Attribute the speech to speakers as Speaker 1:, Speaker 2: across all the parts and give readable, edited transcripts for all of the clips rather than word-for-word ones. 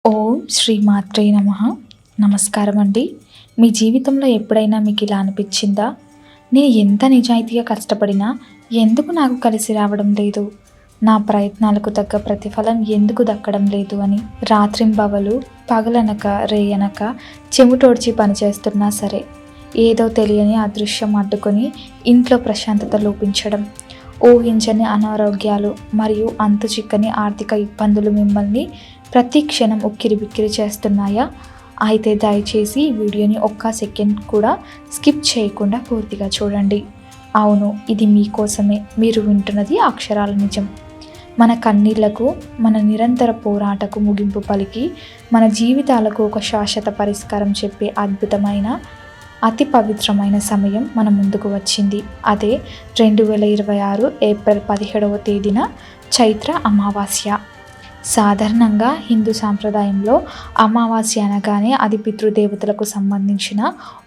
Speaker 1: ఓం శ్రీ మాత్రే నమః. నమస్కారం అండి. మీ జీవితంలో ఎప్పుడైనా మీకు ఇలా అనిపించిందా? నేను ఎంత నిజాయితీగా కష్టపడినా ఎందుకు నాకు కలిసి రావడం లేదు, నా ప్రయత్నాలకు తగ్గ ప్రతిఫలం ఎందుకు దక్కడం లేదు అని. రాత్రింబవలు పగలనక రేయనక చెమటోడ్చి పనిచేస్తున్నా సరే ఏదో తెలియని అదృశ్యం అడ్డుకొని ఇంట్లో ప్రశాంతత లోపించడం, ఊహించని అనారోగ్యాలు మరియు అంతు చిక్కని ఆర్థిక ఇబ్బందులు మిమ్మల్ని ప్రతి క్షణం ఉక్కిరిబిక్కిరి చేస్తున్నాయా? అయితే దయచేసి ఈ వీడియోని ఒక్క సెకండ్ కూడా స్కిప్ చేయకుండా పూర్తిగా చూడండి. అవును, ఇది మీకోసమే. మీరు వింటున్నది అక్షరాల నిజం. మన కన్నీళ్లకు, మన నిరంతర పోరాటకు ముగింపు పలికి మన జీవితాలకు ఒక శాశ్వత పరిష్కారం చెప్పే అద్భుతమైన, అతి పవిత్రమైన సమయం మన ముందుకు వచ్చింది. అదే 2026 ఏప్రిల్ 17వ తేదీన చైత్ర అమావాస్య. సాధారణంగా హిందూ సాంప్రదాయంలో అమావాస్య అనగానే అది పితృదేవతలకు సంబంధించిన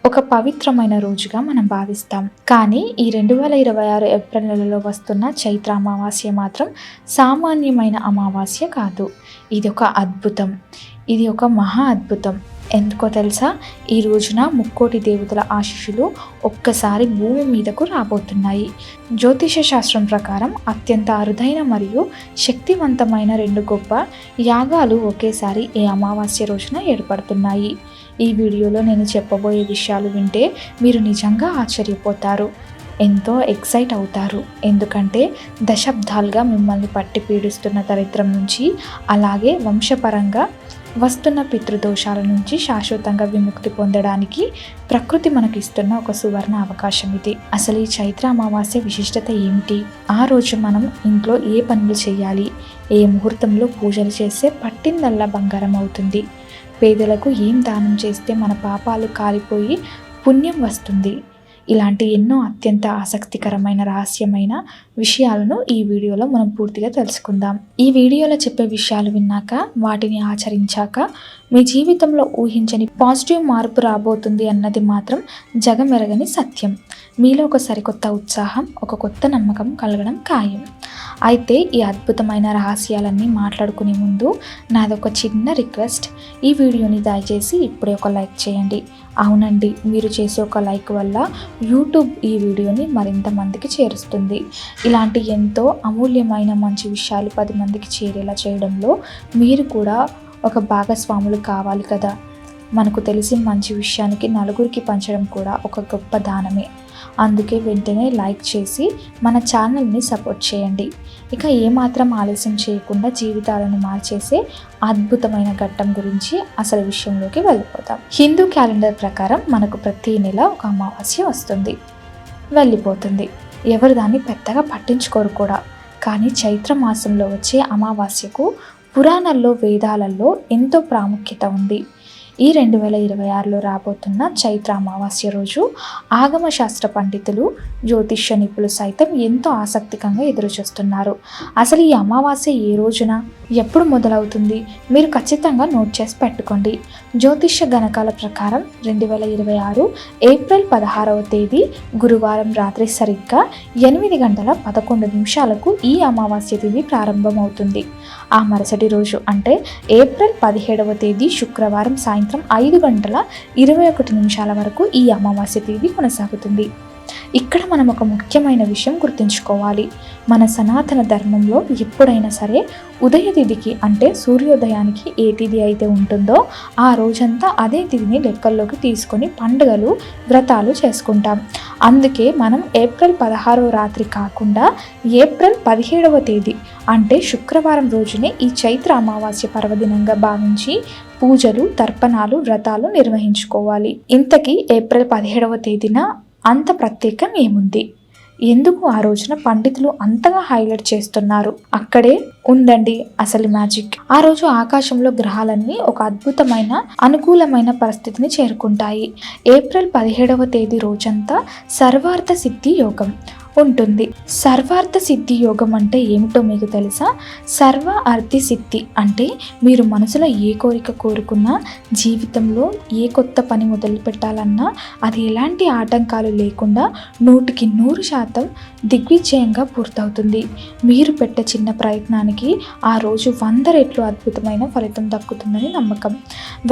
Speaker 1: ఒక పవిత్రమైన రోజుగా మనం భావిస్తాం. కానీ ఈ 2026 ఏప్రిల్ నెలలో వస్తున్న చైత్ర అమావాస్య మాత్రం సామాన్యమైన అమావాస్య కాదు. ఇది ఒక అద్భుతం. ఇది ఒక మహా అద్భుతం. ఎందుకో తెలుసా? ఈ రోజున ముక్కోటి దేవతల ఆశీస్సులు ఒక్కసారి భూమి మీదకు రాబోతున్నాయి. జ్యోతిష శాస్త్రం ప్రకారం అత్యంత అరుదైన మరియు శక్తివంతమైన 2 గొప్ప యాగాలు ఒకేసారి ఈ అమావాస్య రోజున ఏర్పడుతున్నాయి. ఈ వీడియోలో నేను చెప్పబోయే విషయాలు వింటే మీరు నిజంగా ఆశ్చర్యపోతారు, ఎంతో ఎక్సైట్ అవుతారు. ఎందుకంటే దశాబ్దాలుగా మిమ్మల్ని పట్టి పీడిస్తున్న దరిద్రం నుంచి, అలాగే వంశపరంగా వస్తున్న పితృదోషాల నుంచి శాశ్వతంగా విముక్తి పొందడానికి ప్రకృతి మనకు ఇస్తున్న ఒక సువర్ణ అవకాశం ఇది. అసలు ఈ చైత్ర అమావాస్య విశిష్టత ఏమిటి? ఆ రోజు మనం ఇంట్లో ఏ పనులు చేయాలి, ఏ ముహూర్తంలో పూజలు చేస్తే పట్టిందల్లా బంగారం అవుతుంది, పేదలకు ఏం దానం చేస్తే మన పాపాలు కాలిపోయి పుణ్యం వస్తుంది, ఇలాంటి ఎన్నో అత్యంత ఆసక్తికరమైన రహస్యమైన విషయాలను ఈ వీడియోలో మనం పూర్తిగా తెలుసుకుందాం. ఈ వీడియోలో చెప్పే విషయాలు విన్నాక, వాటిని ఆచరించాక మీ జీవితంలో ఊహించని పాజిటివ్ మార్పు రాబోతుంది అన్నది మాత్రం జగమెరగని సత్యం. మీలో ఒక సరికొత్త ఉత్సాహం, ఒక కొత్త నమ్మకం కలగడం ఖాయం. అయితే ఈ అద్భుతమైన రహస్యాలన్నీ మాట్లాడుకునే ముందు నాదొక చిన్న రిక్వెస్ట్. ఈ వీడియోని దయచేసి ఇప్పుడే ఒక లైక్ చేయండి. అవునండి, మీరు చేసే ఒక లైక్ వల్ల యూట్యూబ్ ఈ వీడియోని మరింత మందికి చేరుస్తుంది. ఇలాంటి ఎంతో అమూల్యమైన మంచి విషయాలు 10 మందికి చేరేలా చేయడంలో మీరు కూడా ఒక భాగస్వాములు కావాలి కదా. మనకు తెలిసి మంచి విషయానికి నలుగురికి పంచడం కూడా ఒక గొప్ప దానమే. అందుకే వెంటనే లైక్ చేసి మన ఛానల్ని సపోర్ట్ చేయండి. ఇక ఏమాత్రం ఆలస్యం చేయకుండా జీవితాలను మార్చేసే అద్భుతమైన ఘట్టం గురించి అసలు విషయంలోకి వెళ్ళిపోతాం. హిందూ క్యాలెండర్ ప్రకారం మనకు ప్రతి నెల ఒక అమావాస్య వస్తుంది, వెళ్ళిపోతుంది. ఎవరు దాన్ని పెద్దగా పట్టించుకోరు కూడా. కానీ చైత్ర మాసంలో వచ్చే అమావాస్యకు పురాణాల్లో, వేదాలలో ఎంతో ప్రాముఖ్యత ఉంది. ఈ 2026లో రాబోతున్న చైత్ర అమావాస్య రోజు ఆగమ శాస్త్ర పండితులు, జ్యోతిష్య నిపుణులు సైతం ఎంతో ఆసక్తికంగా ఎదురుచూస్తున్నారు. అసలు ఈ అమావాస్య ఏ రోజున, ఎప్పుడు మొదలవుతుంది? మీరు ఖచ్చితంగా నోట్ చేసి పెట్టుకోండి. జ్యోతిష్య గణకాల ప్రకారం 2026 ఏప్రిల్ 16వ తేదీ గురువారం రాత్రి సరిగ్గా 8 గంటల 11 నిమిషాలకు ఈ అమావాస్య తిథి ప్రారంభమవుతుంది. ఆ మరుసటి రోజు అంటే ఏప్రిల్ 17వ తేదీ శుక్రవారం సాయంత్రం 5 గంటల 21 నిమిషాల వరకు ఈ అమావాస్య తిథి కొనసాగుతుంది. ఇక్కడ మనం ఒక ముఖ్యమైన విషయం గుర్తుంచుకోవాలి. మన సనాతన ధర్మంలో ఎప్పుడైనా సరే ఉదయ తిథికి అంటే సూర్యోదయానికి ఏ తిథి అయితే ఉంటుందో ఆ రోజంతా అదే తిథిని లెక్కల్లోకి తీసుకొని పండుగలు, వ్రతాలు చేసుకుంటాం. అందుకే మనం ఏప్రిల్ 16వ రాత్రి కాకుండా ఏప్రిల్ 17వ తేదీ అంటే శుక్రవారం రోజునే ఈ చైత్ర అమావాస్య పర్వదినంగా భావించి పూజలు, తర్పణాలు, వ్రతాలు నిర్వహించుకోవాలి. ఇంతకీ ఏప్రిల్ 17వ తేదీన అంత ప్రత్యేకం ఏముంది? ఎందుకు ఆ రోజున పండితులు అంతగా హైలైట్ చేస్తున్నారు? అక్కడే ఉందండి అసలు మ్యాజిక్. ఆ రోజు ఆకాశంలో గ్రహాలన్నీ ఒక అద్భుతమైన, అనుకూలమైన పరిస్థితిని చేరుకుంటాయి. ఏప్రిల్ 17వ తేదీ రోజంతా సర్వార్థ సిద్ధి యోగం, ఉంటుంది. సర్వార్థ సిద్ధి యోగం అంటే ఏమిటో మీకు తెలుసా? సర్వ అర్థి సిద్ధి అంటే మీరు మనసులో ఏ కోరిక కోరుకున్నా, జీవితంలో ఏ కొత్త పని మొదలు పెట్టాలన్నా అది ఎలాంటి ఆటంకాలు లేకుండా 100% దిగ్విజయంగా పూర్తవుతుంది. మీరు పెట్టే చిన్న ప్రయత్నానికి ఆ రోజు 100 రెట్లు అద్భుతమైన ఫలితం దక్కుతుందని నమ్మకం.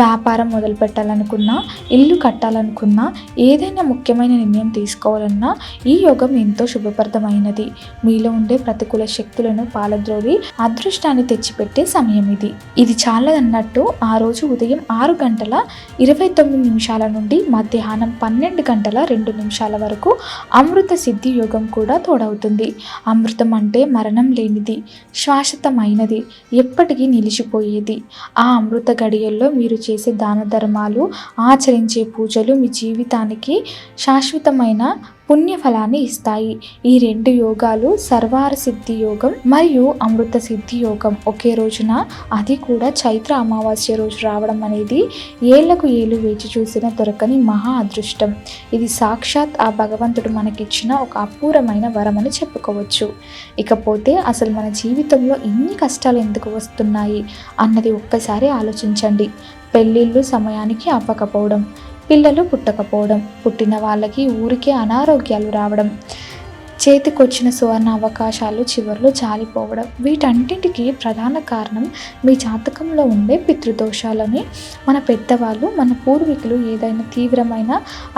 Speaker 1: వ్యాపారం మొదలు పెట్టాలనుకున్నా, ఇల్లు కట్టాలనుకున్నా, ఏదైనా ముఖ్యమైన నిర్ణయం తీసుకోవాలన్నా ఈ యోగం ఎంతో శుభప్రదమైనది. మీలో ఉండే ప్రతికూల శక్తులను పాలద్రోలి అదృష్టాన్ని తెచ్చిపెట్టే సమయం ఇది. ఇది చాలదన్నట్టు ఆ రోజు ఉదయం 6:29 నుండి మధ్యాహ్నం 12:02 వరకు అమృత సిద్ధి యోగం కూడా తోడవుతుంది. అమృతం అంటే మరణం లేనిది, శాశ్వతమైనది, ఎప్పటికీ నిలిచిపోయేది. ఆ అమృత గడియల్లో మీరు చేసే దాన ధర్మాలు, ఆచరించే పూజలు మీ జీవితానికి శాశ్వతమైన పుణ్యఫలాన్ని ఇస్తాయి. ఈ 2 యోగాలు సర్వార సిద్ధి యోగం మరియు అమృత సిద్ధి యోగం ఒకే రోజున, అది కూడా చైత్ర అమావాస్య రోజు రావడం అనేది ఏళ్లకు ఏళ్ళు వేచి చూసిన దొరకని మహా అదృష్టం. ఇది సాక్షాత్ ఆ భగవంతుడు మనకిచ్చిన ఒక అపూర్వమైన వరం అని చెప్పుకోవచ్చు. ఇకపోతే అసలు మన జీవితంలో ఇన్ని కష్టాలు ఎందుకు వస్తున్నాయి అన్నది ఒక్కసారి ఆలోచించండి. పెళ్ళిళ్ళు సమయానికి అవ్వకపోవడం, పిల్లలు పుట్టకపోవడం, పుట్టిన వాళ్ళకి ఊరికే అనారోగ్యాలు రావడం, చేతికొచ్చిన సువర్ణ అవకాశాలు చివర్లో జాలిపోవడం, వీటన్నిటికీ ప్రధాన కారణం మీ జాతకంలో ఉండే పితృదోషాలని. మన పెద్దవాళ్ళు, మన పూర్వీకులు ఏదైనా తీవ్రమైన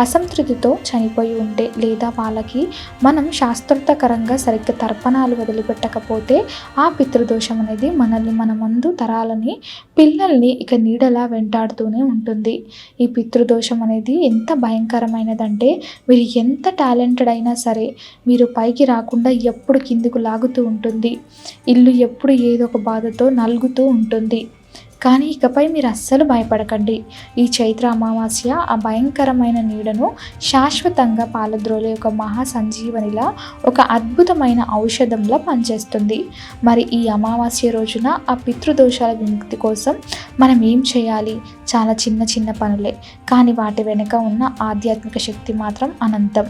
Speaker 1: అసంతృప్తితో చనిపోయి ఉంటే, లేదా వాళ్ళకి మనం శాస్త్రోక్తకరంగా సరిగ్గా తర్పణాలు వదిలిపెట్టకపోతే ఆ పితృదోషం అనేది మనల్ని, మన ముందు తరాలని, పిల్లల్ని ఇక నీడలా వెంటాడుతూనే ఉంటుంది. ఈ పితృదోషం అనేది ఎంత భయంకరమైనదంటే, మీరు ఎంత టాలెంటెడ్ అయినా సరే మీరు పైకి రాకుండా ఎప్పుడు కిందికి లాగుతూ ఉంటుంది. ఇల్లు ఎప్పుడు ఏదో ఒక బాధతో నలుగుతూ ఉంటుంది. కానీ ఇకపై మీరు అస్సలు భయపడకండి. ఈ చైత్ర అమావాస్య ఆ భయంకరమైన నీడను శాశ్వతంగా పాలద్రోలే ఒక మహా సంజీవనిలా, ఒక అద్భుతమైన ఔషధంలా పనిచేస్తుంది. మరి ఈ అమావాస్య రోజున ఆ పితృదోషాల విముక్తి కోసం మనం ఏం చేయాలి? చాలా చిన్న చిన్న పనులే, కానీ వాటి వెనుక ఉన్న ఆధ్యాత్మిక శక్తి మాత్రం అనంతం.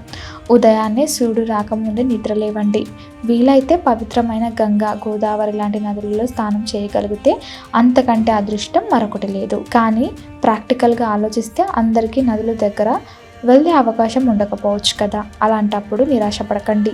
Speaker 1: ఉదయాన్నే సూర్యుడు రాకముందే నిద్రలేవండి. వీలైతే పవిత్రమైన గంగా, గోదావరి లాంటి నదులలో స్నానం చేయగలిగితే అంతకంటే అదృష్టం మరొకటి లేదు. కానీ ప్రాక్టికల్గా ఆలోచిస్తే అందరికీ నదుల దగ్గర వెళ్ళే అవకాశం ఉండకపోవచ్చు కదా. అలాంటప్పుడు నిరాశపడకండి.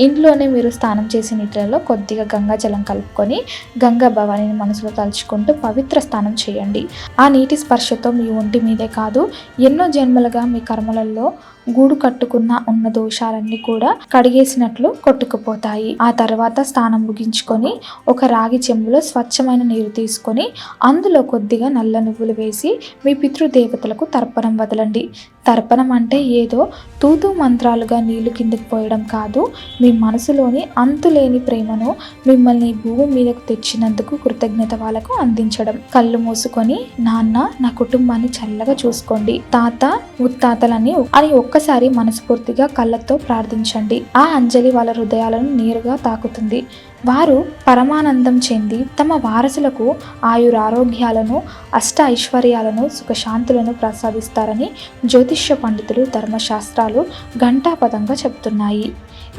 Speaker 1: ఇంట్లోనే మీరు స్నానం చేసే నీటిలో కొద్దిగా గంగా జలం కలుపుకొని గంగా భవానిని మనసులో తలుచుకుంటూ పవిత్ర స్నానం చేయండి. ఆ నీటి స్పర్శతో మీ ఒంటి మీదే కాదు, ఎన్నో జన్మలుగా మీ కర్మలలో గూడు కట్టుకున్న ఉన్న దోషాలన్నీ కూడా కడిగేసినట్లు కొట్టుకుపోతాయి. ఆ తర్వాత స్నానం ముగించుకొని ఒక రాగి చెంబులో స్వచ్ఛమైన నీరు తీసుకొని అందులో కొద్దిగా నల్ల నువ్వులు వేసి మీ పితృదేవతలకు తర్పణం వదలండి. తర్పణం అంటే ఏదో తూతూ మంత్రాలుగా నీళ్లు కిందకి పోయడం కాదు. మీ మనసులోని అంతులేని ప్రేమను, మిమ్మల్ని భూమి మీదకు తెచ్చినందుకు కృతజ్ఞత వాళ్ళకు అందించడం. కళ్ళు మూసుకొని నాన్న, నా కుటుంబాన్ని చల్లగా చూసుకోండి, తాత, ముత్తాతలని అని ఒక్కసారి మనస్ఫూర్తిగా కళ్ళతో ప్రార్థించండి. ఆ అంజలి వాళ్ళ హృదయాలను నేరుగా తాకుతుంది. వారు పరమానందం చెంది తమ వారసులకు ఆయురారోగ్యాలను, అష్ట ఐశ్వర్యాలను, సుఖశాంతులను ప్రసాదిస్తారని జ్యోతిష్య పండితులు, ధర్మశాస్త్రాలు ఘంటాపదంగా చెబుతున్నాయి.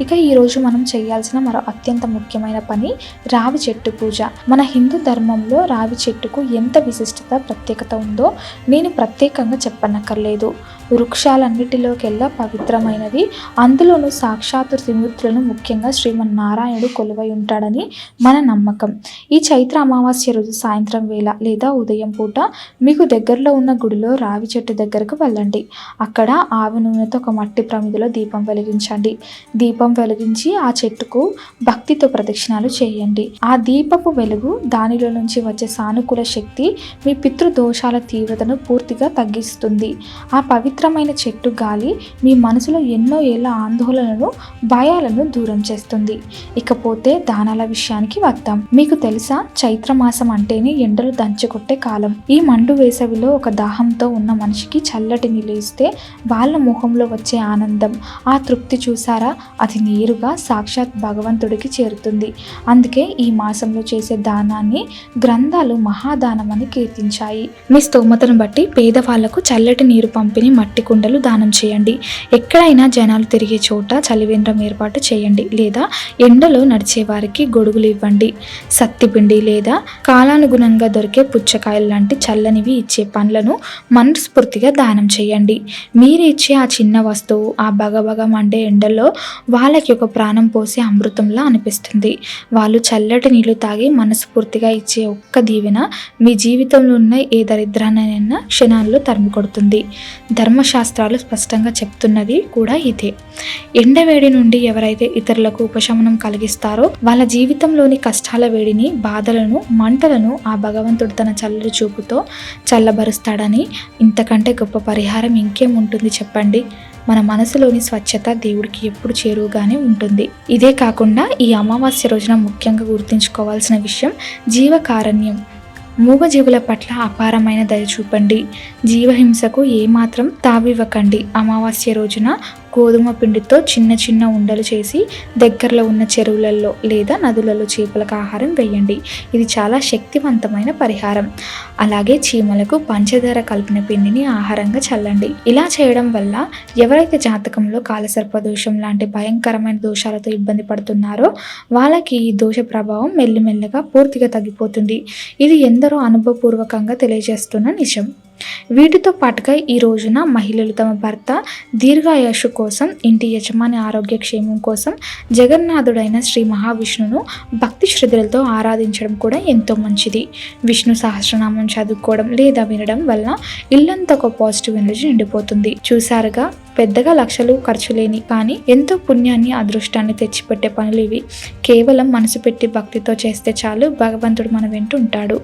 Speaker 1: ఇక ఈరోజు మనం చేయాల్సిన మరో అత్యంత ముఖ్యమైన పని రావి చెట్టు పూజ. మన హిందూ ధర్మంలో రావి చెట్టుకు ఎంత విశిష్టత, ప్రత్యేకత ఉందో నేను ప్రత్యేకంగా చెప్పనక్కర్లేదు. వృక్షాలన్నిటిలోకెల్లా పవిత్రమైనది. అందులోనూ సాక్షాత్తు త్రిమూర్తులను, ముఖ్యంగా శ్రీమన్నారాయణుడు కొలువై ఉంటాడని మన నమ్మకం. ఈ చైత్ర అమావాస్య రోజు సాయంత్రం వేళ లేదా ఉదయం పూట మీకు దగ్గరలో ఉన్న గుడిలో రావి చెట్టు దగ్గరకు వెళ్ళండి. అక్కడ ఆవు నూనెతో ఒక మట్టి ప్రమిదలో దీపం వెలిగించండి. దీపం వెలిగించి ఆ చెట్టుకు భక్తితో ప్రదక్షిణాలు చేయండి. ఆ దీపపు వెలుగు, దానిలో నుంచి వచ్చే సానుకూల శక్తి మీ పితృదోషాల తీవ్రతను పూర్తిగా తగ్గిస్తుంది. ఆ పవిత్రమైన చెట్టు గాలి మీ మనసులో ఎన్నో ఏళ్ల ఆందోళనలను, భయాలను దూరం చేస్తుంది. ఇకపోతే దానాల విషయానికి వద్దాం. మీకు తెలుసా, చైత్రమాసం అంటేనే ఎండలు దంచుకొట్టే కాలం. ఈ మండు వేసవిలో ఒక దాహంతో ఉన్న మనిషికి చల్లటి నీళ్ళు ఇస్తే వాళ్ళ ముఖంలో వచ్చే ఆనందం, ఆ తృప్తి చూసారా, అది నేరుగా సాక్షాత్ భగవంతుడికి చేరుతుంది. అందుకే ఈ మాసంలో చేసే దానాన్ని గ్రంథాలు మహాదానం అని కీర్తించాయి. మీ స్తోమతను బట్టి పేదవాళ్లకు చల్లటి నీరు పంపిణీ, మట్టి మట్టి కుండలు దానం చేయండి. ఎక్కడైనా జనాలు తిరిగే చోట చలివేంద్రం ఏర్పాటు చేయండి, లేదా ఎండలో నడిచే వారికి గొడుగులు ఇవ్వండి. సత్తిపిండి లేదా కాలానుగుణంగా దొరికే పుచ్చకాయలు లాంటి చల్లనివి ఇచ్చే పండ్లను మనస్ఫూర్తిగా దానం చేయండి. మీరు ఇచ్చే ఆ చిన్న వస్తువు ఆ బగబగ మండే ఎండల్లో వాళ్ళకి ఒక ప్రాణం పోసే అమృతంలా అనిపిస్తుంది. వాళ్ళు చల్లటి నీళ్లు తాగి మనస్ఫూర్తిగా ఇచ్చే ఒక్క దీవెన మీ జీవితంలో ఉన్న ఏ దరిద్రాన్నైనా క్షణాల్లో తరిమి కొడుతుంది. ధర్మశాస్త్రాలు స్పష్టంగా చెప్తున్నది కూడా ఇదే. ఎండవేడి నుండి ఎవరైతే ఇతరులకు ఉపశమనం కలిగిస్తారో వాళ్ళ జీవితంలోని కష్టాల వేడిని, బాధలను, మంటలను ఆ భగవంతుడు తన చల్లని చూపుతో చల్లబరుస్తాడని ఇంతకంటే గొప్ప పరిహారం ఇంకేముంటుంది చెప్పండి. మన మనసులోని స్వచ్ఛత దేవుడికి ఎప్పుడు చేరువుగానే ఉంటుంది. ఇదే కాకుండా ఈ అమావాస్య రోజున ముఖ్యంగా గుర్తుంచుకోవాల్సిన విషయం జీవకారుణ్యం. మూగజీవుల పట్ల అపారమైన దయ చూపండి. జీవహింసకు ఏమాత్రం తావివ్వకండి. అమావాస్య రోజున గోధుమ పిండితో చిన్న చిన్న ఉండలు చేసి దగ్గరలో ఉన్న చెరువులలో లేదా నదులలో చేపలకు ఆహారం వేయండి. ఇది చాలా శక్తివంతమైన పరిహారం. అలాగే చీమలకు పంచదార కలిపిన పిండిని ఆహారంగా చల్లండి. ఇలా చేయడం వల్ల ఎవరైతే జాతకంలో కాలసర్ప దోషం లాంటి భయంకరమైన దోషాలతో ఇబ్బంది పడుతున్నారో వాళ్ళకి ఈ దోష ప్రభావం మెల్లిమెల్లగా పూర్తిగా తగ్గిపోతుంది. ఇది ఎందరో అనుభవపూర్వకంగా తెలియజేస్తున్న నిజం. వీటితో పాటుగా ఈ రోజున మహిళలు తమ భర్త దీర్ఘాయుషు కోసం, ఇంటి యజమాని ఆరోగ్యక్షేమం కోసం జగన్నాథుడైన శ్రీ మహావిష్ణును భక్తి శ్రద్ధలతో ఆరాధించడం కూడా ఎంతో మంచిది. విష్ణు సహస్రనామం చదువుకోవడం లేదా వినడం వల్ల ఇల్లంతా ఒక పాజిటివ్ ఎనర్జీ నిండిపోతుంది. చూసారుగా, పెద్దగా లక్షలు ఖర్చు లేని కానీ ఎంతో పుణ్యాన్ని, అదృష్టాన్ని తెచ్చిపెట్టే పనులు ఇవి. కేవలం మనసు పెట్టి భక్తితో చేస్తే చాలు, భగవంతుడు మన వెంట ఉంటాడు.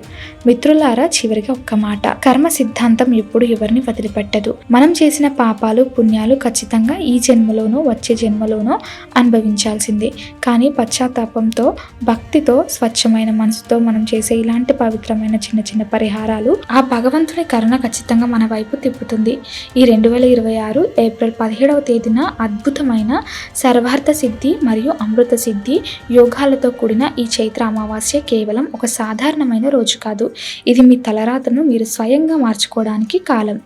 Speaker 1: మిత్రులారా, చివరిగా ఒక్క మాట. కర్మ సిద్ధాంతం ఎప్పుడు ఎవరిని వదిలిపెట్టదు. మనం చేసిన పాపాలు, పుణ్యాలు ఖచ్చితంగా ఈ జన్మలోనో వచ్చే జన్మలోనో అనుభవించాల్సిందే. కానీ పశ్చాత్తాపంతో, భక్తితో, స్వచ్ఛమైన మనసుతో మనం చేసే ఇలాంటి పవిత్రమైన చిన్న చిన్న పరిహారాలు ఆ భగవంతుని కరుణ ఖచ్చితంగా మన వైపు తిప్పుతుంది. ఈ 2026 ఏప్రిల్ 17వ తేదీన అద్భుతమైన సర్వార్థ సిద్ధి మరియు అమృత సిద్ధి యోగాలతో కూడిన ఈ చైత్ర అమావాస్య కేవలం ఒక సాధారణమైన రోజు కాదు. ఇది మీ తలరాతను మీరు స్వయంగా మార్చుకోవడానికి కాలం.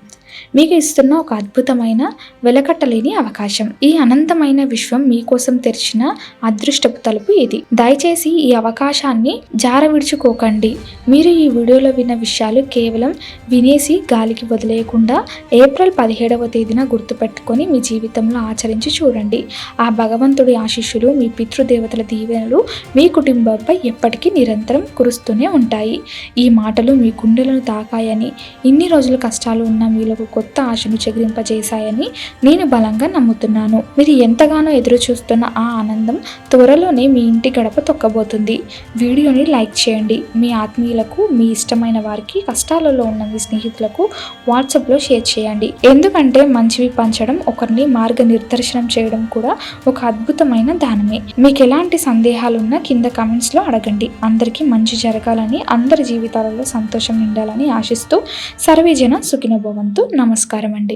Speaker 1: మీకు ఇస్తున్న ఒక అద్భుతమైన, వెలకట్టలేని అవకాశం. ఈ అనంతమైన విశ్వం మీకోసం తెరిచిన అదృష్టపు తలుపు ఇది. దయచేసి ఈ అవకాశాన్ని జారవిడుచుకోకండి. మీరు ఈ వీడియోలో విన్న విషయాలు కేవలం వినేసి గాలికి వదిలేయకుండా ఏప్రిల్ 17వ తేదీన గుర్తుపెట్టుకొని మీ జీవితంలో ఆచరించి చూడండి. ఆ భగవంతుడి ఆశీస్సులు, మీ పితృదేవతల దీవెనలు మీ కుటుంబంపై ఎప్పటికీ నిరంతరం కురుస్తూనే ఉంటాయి. ఈ మాటలు మీ గుండెలను తాకాయని, ఇన్ని రోజులు కష్టాలు ఉన్న మీలో కొత్త ఆశను చెగిరింపజేశాయని నేను బలంగా నమ్ముతున్నాను. మీరు ఎంతగానో ఎదురు చూస్తున్న ఆ ఆనందం త్వరలోనే మీ ఇంటి గడప తొక్కబోతుంది. వీడియోని లైక్ చేయండి. మీ ఆత్మీయులకు, మీ ఇష్టమైన వారికి, కష్టాలలో ఉన్న మీ స్నేహితులకు వాట్సాప్లో షేర్ చేయండి. ఎందుకంటే మంచివి పంచడం, ఒకరిని మార్గనిర్దేశనం చేయడం కూడా ఒక అద్భుతమైన దానమే. మీకు ఎలాంటి సందేహాలున్నా కింద కామెంట్స్లో అడగండి. అందరికీ మంచి జరగాలని, అందరి జీవితాలలో సంతోషం నిండాలని ఆశిస్తూ సర్వేజన సుఖినో భవంతు. నమస్కారం అండి.